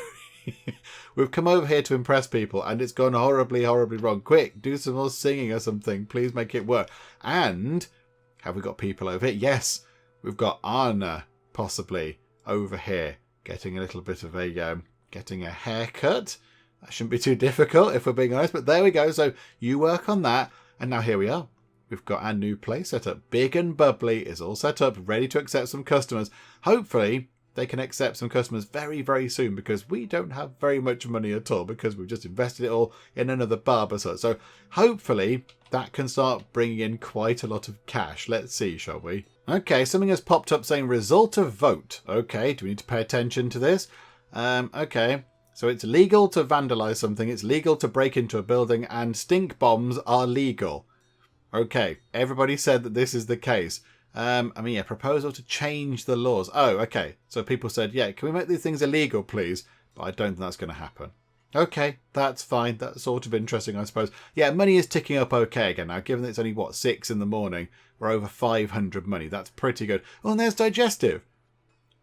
We've come over here to impress people and it's gone horribly, horribly wrong. Quick, do some more singing or something. Please make it work. And have we got people over here? Yes, we've got Anna, possibly. over here, getting a little bit of a getting a haircut. That shouldn't be too difficult if we're being honest, but there we go. So you work on that, and now here we are. We've got our new place set up. Big and Bubbly is all set up, ready to accept some customers. Hopefully, they can accept some customers very, very soon, because we don't have very much money at all, because we've just invested it all in another barber. So hopefully, that can start bringing in quite a lot of cash. Let's see, shall we? Okay, something has popped up saying result of vote. Okay, do we need to pay attention to this? Okay. So it's legal to vandalise something, it's legal to break into a building, and stink bombs are legal. Okay, everybody said that this is the case. Proposal to change the laws. Oh, okay. So people said, yeah, can we make these things illegal, please? But I don't think that's going to happen. Okay, that's fine. That's sort of interesting, I suppose. Yeah, money is ticking up okay again now, given that it's only, 6 in the morning. We're over 500 money. That's pretty good. Oh, and there's Digestive.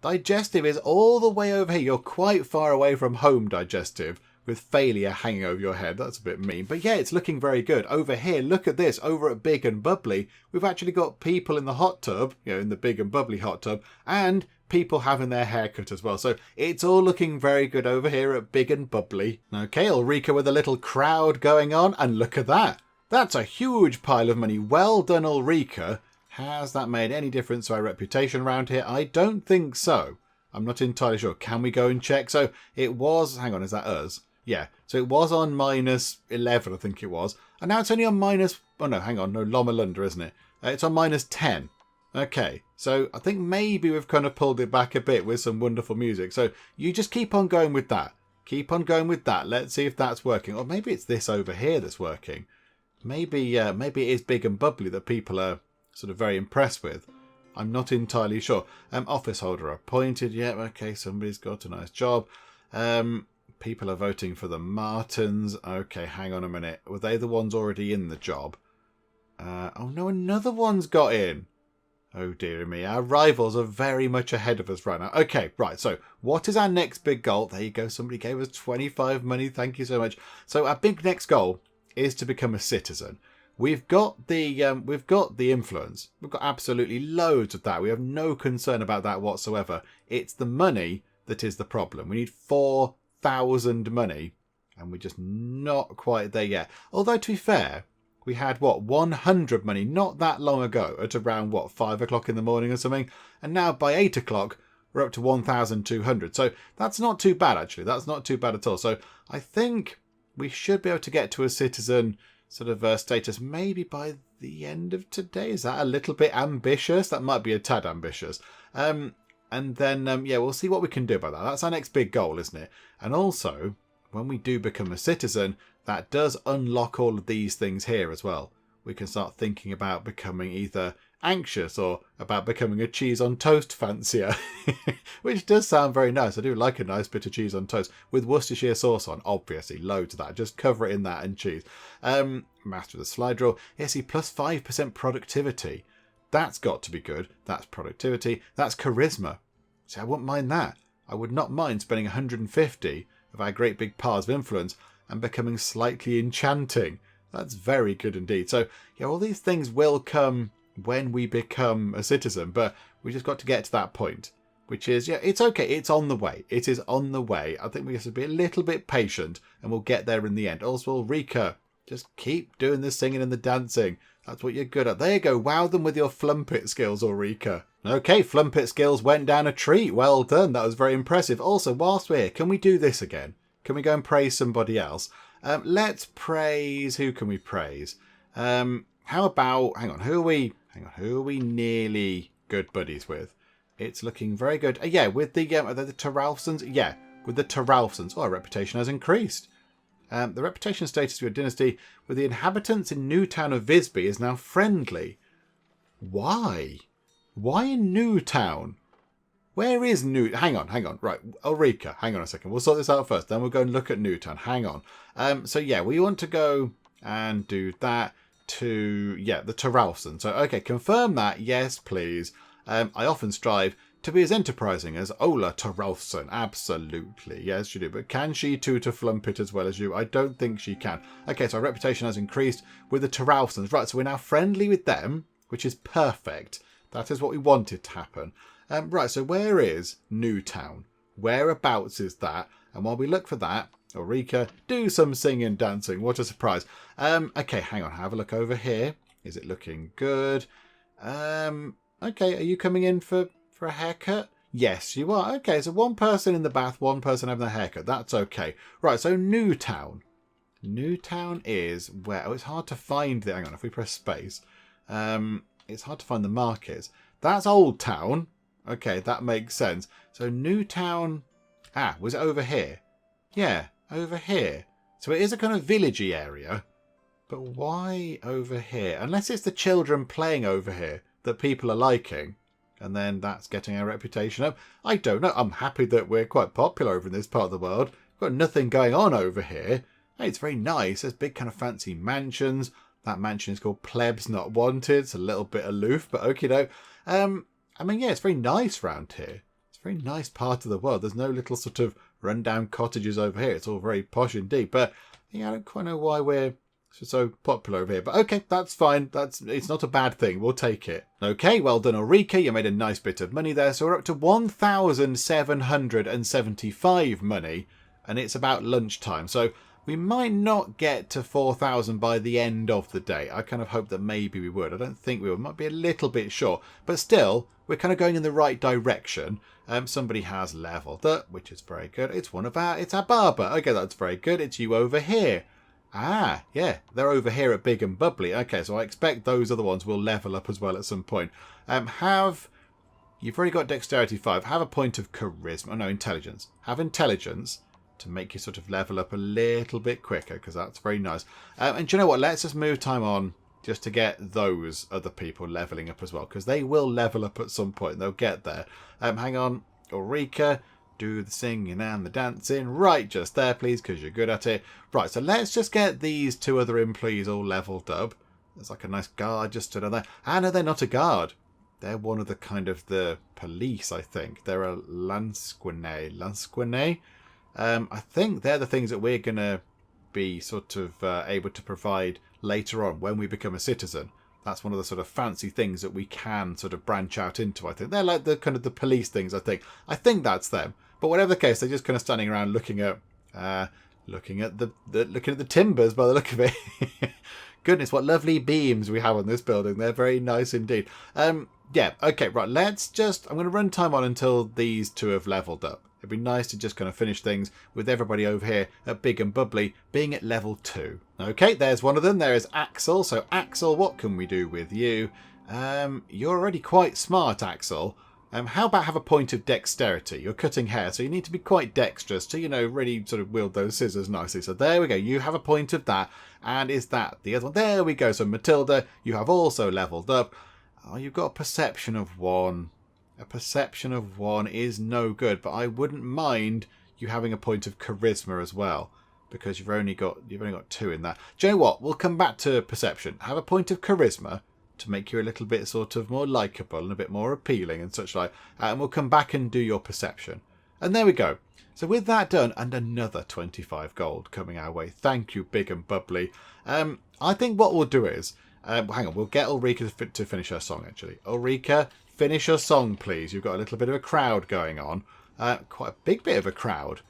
Digestive is all the way over here. You're quite far away from home, Digestive, with failure hanging over your head. That's a bit mean. But yeah, it's looking very good. Over here, look at this. Over at Big and Bubbly, we've actually got people in the hot tub, in the Big and Bubbly hot tub, and people having their hair cut as well. So it's all looking very good over here at Big and Bubbly. Okay, Ulrika with a little crowd going on, and look at that. That's a huge pile of money. Well done, Ulrika. Has that made any difference to our reputation around here? I don't think so. I'm not entirely sure. Can we go and check? So it was... Hang on, is that us? Yeah. So it was on -11, I think it was. And now it's only on minus... Oh, no, hang on. No, Lomalunda, isn't it? It's on -10. Okay. So I think maybe we've kind of pulled it back a bit with some wonderful music. So you just keep on going with that. Keep on going with that. Let's see if that's working. Or maybe it's this over here that's working. Maybe it is Big and Bubbly that people are sort of very impressed with. I'm not entirely sure. Office holder appointed. Yeah, okay, somebody's got a nice job. People are voting for the Martins. Okay, hang on a minute. Were they the ones already in the job? Oh no, another one's got in. Oh dear me, our rivals are very much ahead of us right now. Okay, right, so what is our next big goal? There you go, somebody gave us 25 money. Thank you so much. So our big next goal is to become a citizen. We've got the influence. We've got absolutely loads of that. We have no concern about that whatsoever. It's the money that is the problem. We need 4,000 money, and we're just not quite there yet. Although, to be fair, we had, 100 money not that long ago at around, 5 o'clock in the morning or something. And now by 8 o'clock, we're up to 1,200. So that's not too bad, actually. That's not too bad at all. So I think we should be able to get to a citizen sort of status maybe by the end of today. Is that a little bit ambitious? That might be a tad ambitious. And then, we'll see what we can do about that. That's our next big goal, isn't it? And also, when we do become a citizen, that does unlock all of these things here as well. We can start thinking about becoming either anxious or about becoming a cheese on toast fancier, which does sound very nice. I do like a nice bit of cheese on toast with Worcestershire sauce on, obviously. Loads of that. Just cover it in that and cheese. Master of the slide rule. Yeah, see, plus 5% productivity. That's got to be good. That's productivity. That's charisma. See, I wouldn't mind that. I would not mind spending 150 of our great big piles of influence and becoming slightly enchanting. That's very good indeed. So, yeah, all these things will come when we become a citizen, but we just got to get to that point, which is, yeah, it's okay. It's on the way. It is on the way. I think we have to be a little bit patient and we'll get there in the end. Also, Ulrika, just keep doing the singing and the dancing. That's what you're good at. There you go. Wow them with your flumpet skills, Ulrika. Okay, flumpet skills went down a treat. Well done. That was very impressive. Also, whilst we're here, can we do this again? Can we go and praise somebody else? Let's praise... Who can we praise? How about... Hang on, who are we nearly good buddies with? It's looking very good. Yeah, with the... Are they the Terralfsons? Yeah, with the Terralfsons. Oh, our reputation has increased. The reputation status of your dynasty with the inhabitants in Newtown of Visby is now friendly. Why? Why in Newtown? Where is New... Hang on. Right, Ulrika, hang on a second. We'll sort this out first. Then we'll go and look at Newtown. Hang on. So, yeah, we want to go and do that to... Yeah, the Terralfson. So, okay, confirm that. Yes, please. I often strive to be as enterprising as Ola Terralfson. Absolutely. Yes, she do. But can she tutor Flumpet as well as you? I don't think she can. Okay, so our reputation has increased with the Terralfsons. Right, so we're now friendly with them, which is perfect. That is what we wanted to happen. Right, so where is Newtown? Whereabouts is that? And while we look for that, Ulrika, do some singing, dancing. What a surprise. Okay, hang on. Have a look over here. Is it looking good? Okay, are you coming in for a haircut? Yes, you are. Okay, so one person in the bath, one person having a haircut. That's okay. Right, so Newtown. Newtown is where... Oh, it's hard to find the... Hang on, if we press space. It's hard to find the markers. That's Old Town. Okay, that makes sense. So Newtown... Ah, was it over here? Yeah, over here. So it is a kind of villagey area. But why over here? Unless it's the children playing over here that people are liking. And then that's getting our reputation up. I don't know. I'm happy that we're quite popular over in this part of the world. We've got nothing going on over here. Hey, it's very nice. There's big kind of fancy mansions. That mansion is called Plebs Not Wanted. It's a little bit aloof, but okay, no. I mean, yeah, it's very nice around here. It's a very nice part of the world. There's no little sort of rundown cottages over here. It's all very posh indeed. But yeah, I don't quite know why we're so popular over here. But okay, that's fine. It's not a bad thing. We'll take it. Okay, well done, Ulrika. You made a nice bit of money there. So we're up to 1,775 money. And it's about lunchtime. So we might not get to 4,000 by the end of the day. I kind of hope that maybe we would. I don't think we would. Might be a little bit short. But still, we're kind of going in the right direction. Somebody has leveled up, which is very good. It's our barber. Okay, that's very good. It's you over here. Ah, yeah, they're over here at Big and Bubbly. Okay, so I expect those other ones will level up as well at some point. You've already got Dexterity 5. Have a point of Charisma. Oh, no, Intelligence. Have Intelligence to make you sort of level up a little bit quicker, because that's very nice. And do you know what? Let's just move time on just to get those other people leveling up as well, because they will level up at some point. They'll get there. Hang on. Ulrika, do the singing and the dancing. Right, just there, please, because you're good at it. Right, so let's just get these two other employees all leveled up. There's like a nice guard just stood on there. Ah, no, they're not a guard. They're one of the kind of the police, I think. They're a Lansquenet. I think they're the things that we're going to be sort of able to provide later on when we become a citizen. That's one of the sort of fancy things that we can sort of branch out into, I think. They're like the kind of the police things, I think. I think that's them. But whatever the case, they're just kind of standing around looking at the timbers by the look of it. Goodness, what lovely beams we have on this building. They're very nice indeed. Yeah, okay, right. I'm going to run time on until these two have leveled up. It'd be nice to just kind of finish things with everybody over here at Big and Bubbly being at level 2. Okay, there's one of them. There is Axel. So, Axel, what can we do with you? You're already quite smart, Axel. How about have a point of dexterity? You're cutting hair, so you need to be quite dexterous to, really sort of wield those scissors nicely. So there we go. You have a point of that. And is that the other one? There we go. So, Matilda, you have also leveled up. Oh, you've got a perception of 1. A perception of 1 is no good, but I wouldn't mind you having a point of charisma as well, because you've only got 2 in that. Do you know what? We'll come back to perception. Have a point of charisma to make you a little bit sort of more likeable and a bit more appealing and such like. And we'll come back and do your perception. And there we go. So with that done, and another 25 gold coming our way. Thank you, Big and Bubbly. I think what we'll do is, hang on, we'll get Ulrika to finish her song, actually. Ulrika, finish your song, please. You've got a little bit of a crowd going on. Quite a big bit of a crowd.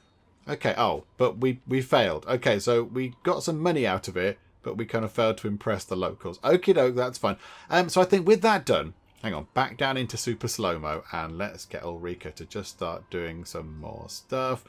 Okay, oh, but we failed. Okay, so we got some money out of it, but we kind of failed to impress the locals. Okie doke, that's fine. So I think with that done, hang on, back down into super slow-mo, and let's get Ulrika to just start doing some more stuff.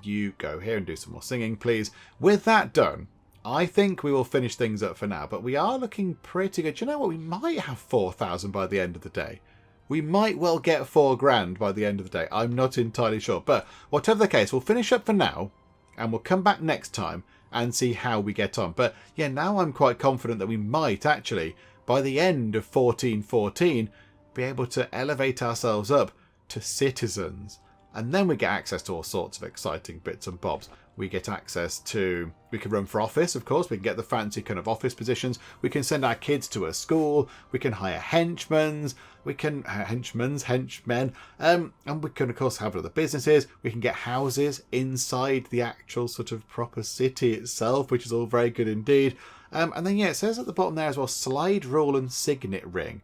You go here and do some more singing, please. With that done, I think we will finish things up for now, but we are looking pretty good. You know what? We might have 4,000 by the end of the day. We might well get 4 grand by the end of the day. I'm not entirely sure, but whatever the case, we'll finish up for now, and we'll come back next time and see how we get on. But yeah, now I'm quite confident that we might actually, by the end of 1414, be able to elevate ourselves up to citizens. And then we get access to all sorts of exciting bits and bobs. We get access to... We can run for office, of course. We can get the fancy kind of office positions. We can send our kids to a school. We can hire henchmen. Henchmen. And we can, of course, have other businesses. We can get houses inside the actual sort of proper city itself, which is all very good indeed. And then, yeah, it says at the bottom there as well, slide rule and signet ring.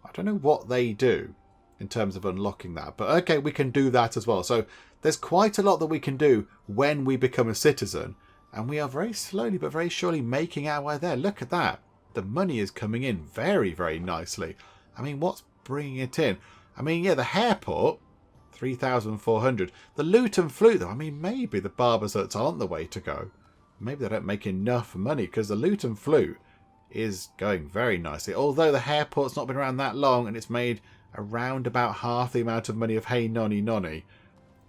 I don't know what they do. in terms of unlocking that. But okay, we can do that as well. So there's quite a lot that we can do when we become a citizen. And we are very slowly but very surely making our way there. Look at that. The money is coming in very, very nicely. I mean, what's bringing it in? I mean, yeah, the hairport, 3,400. The lute and flute, though, I mean, maybe the barbers aren't the way to go. Maybe they don't make enough money, because the lute and flute is going very nicely. Although the hairport's not been around that long, and it's made around about half the amount of money of Hey Nonny Nonny.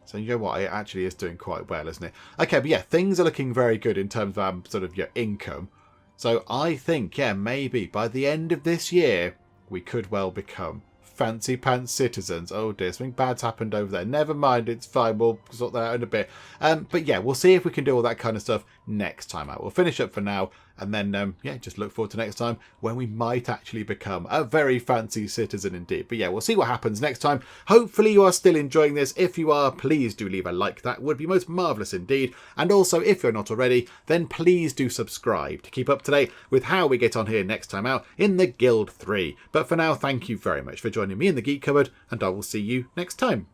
So you know what, it actually is doing quite well, isn't it? Okay, but yeah, things are looking very good in terms of sort of your income. So I think, yeah, maybe by the end of this year, we could well become fancy pants citizens. Oh dear, something bad's happened over there. Never mind, it's fine. We'll sort that out in a bit. But yeah, we'll see if we can do all that kind of stuff next time out. We'll finish up for now, and then yeah, just look forward to next time when we might actually become a very fancy citizen indeed. But yeah, we'll see what happens next time. Hopefully you are still enjoying this. If you are, please do leave a like. That would be most marvellous indeed. And also, if you're not already, then please do subscribe to keep up to date with how we get on here next time out in the Guild 3. But for now, thank you very much for joining me in the Geek Cupboard, and I will see you next time.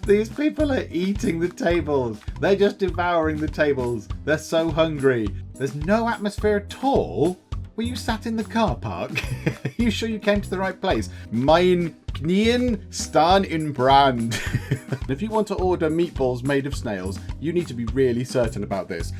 These people are eating the tables. They're just devouring the tables. They're so hungry. There's no atmosphere at all. Were you sat in the car park? Are you sure you came to the right place? Mein Knien staan in brand. If you want to order meatballs made of snails, you need to be really certain about this.